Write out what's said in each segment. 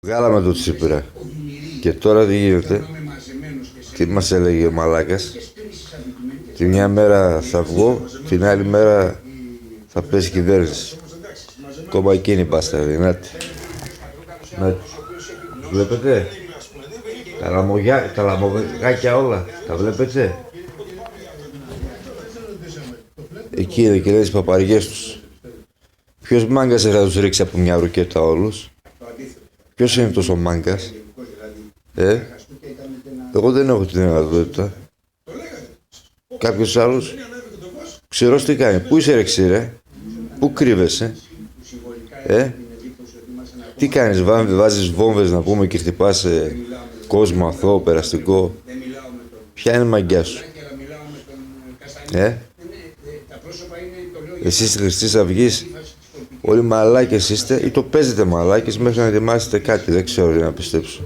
Βγάλαμε το Τσίπρα. Και τώρα τι γίνεται? Τι μας έλεγε ο μαλάκας? Τη μια μέρα θα βγω, την άλλη μέρα θα πέσει κυβέρνηση. Ακόμα εκείνη πάστα, δυνάτη. Βλέπετε? Τα λαμογάκια όλα. Τα βλέπετε? Εκεί είναι και λέει τις παπαριές τους. Ποιος μάγκας θα τους ρίξει από μια ρουκέτα όλους? Ποιος είναι τόσο μάγκας? Εγώ δεν έχω την δυνατότητα. Κάποιος άλλος? Ξέρος τι κάνει? Πού είσαι ρε? Πού κρύβεσαι? Τι κάνεις? Βάζεις βόμβες να πούμε και χτυπάς κόσμο αθώο, περαστικό? Ποια είναι η μαγκιά σου? Εσείς της Χρυσής Αυγής όλοι μαλάκες είστε ή το παίζετε μαλάκες μέχρι να ετοιμάσετε κάτι? Δεν ξέρω τι να πιστέψω.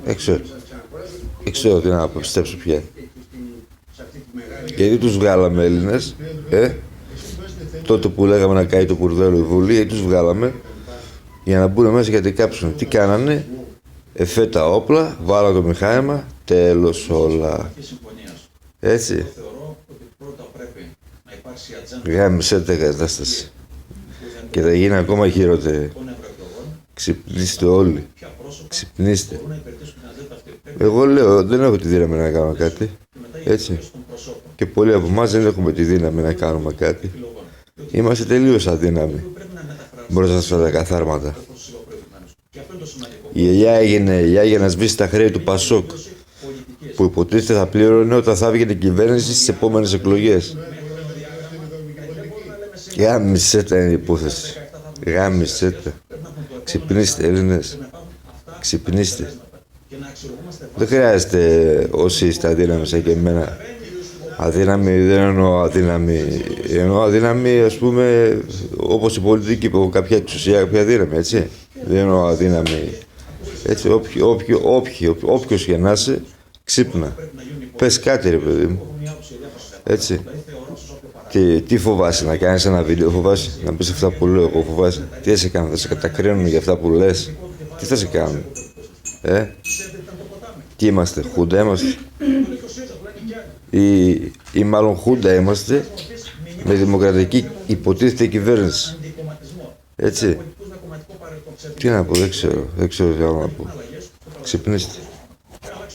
Δεν ξέρω τι να πιστέψω πια. Γιατί τους βγάλαμε Έλληνες, τότε που λέγαμε να καεί το Κουρδέλο η Βουλή, γιατί τους βγάλαμε για να μπουν μέσα γιατί κάψουν. Τι κάνανε? Τα όπλα, βάλα το μηχάνημα, τέλος όλα. Έτσι. Γάμισε την κατάσταση. Και θα γίνει ακόμα χειρότερη. Ξυπνήστε όλοι. Ξυπνήστε. Εγώ λέω, δεν έχω τη δύναμη να κάνω κάτι. Έτσι. Και πολλοί από εμάς δεν έχουμε τη δύναμη να κάνουμε κάτι. Είμαστε τελείως αδύναμοι μπροστά σε αυτά τα καθάρματα. Η ελιά για να σβήσει τα χρέη του Πασόκ, που υποτίθεται θα πλήρωνε όταν θα βγει η κυβέρνηση στις επόμενες εκλογές. Γάμισε τα είναι η υπόθεση. Γάμισε τα. Ξυπνήστε Έλληνες. Ξυπνήστε. Δεν χρειάζεται όσοι είστε αδύναμοι σαν και εμένα. Αδύναμοι δεν εννοώ αδύναμοι. Εννοώ αδύναμοι, ας πούμε, όπως η πολιτική που έχω κάποια εξουσία, κάποια δύναμη, έτσι. Δεν εννοώ αδύναμοι. Έτσι, όποιος και να είσαι, ξύπνα. Πες κάτι ρε παιδί μου. Έτσι. Τι φοβάσαι, να κάνεις ένα βίντεο, φοβάσαι, να πεις αυτά που λέω, εγώ φοβάσαι. Τι θα σε κάνουν, θα σε κατακρίνουν για αυτά που λες? Τι θα σε κάνουν? Τι είμαστε, Χούντα είμαστε? Ή μάλλον Χούντα είμαστε με δημοκρατική υποτίθεται κυβέρνηση. Έτσι. Τι να πω, δεν ξέρω τι άλλο να πω. Ξυπνήστε.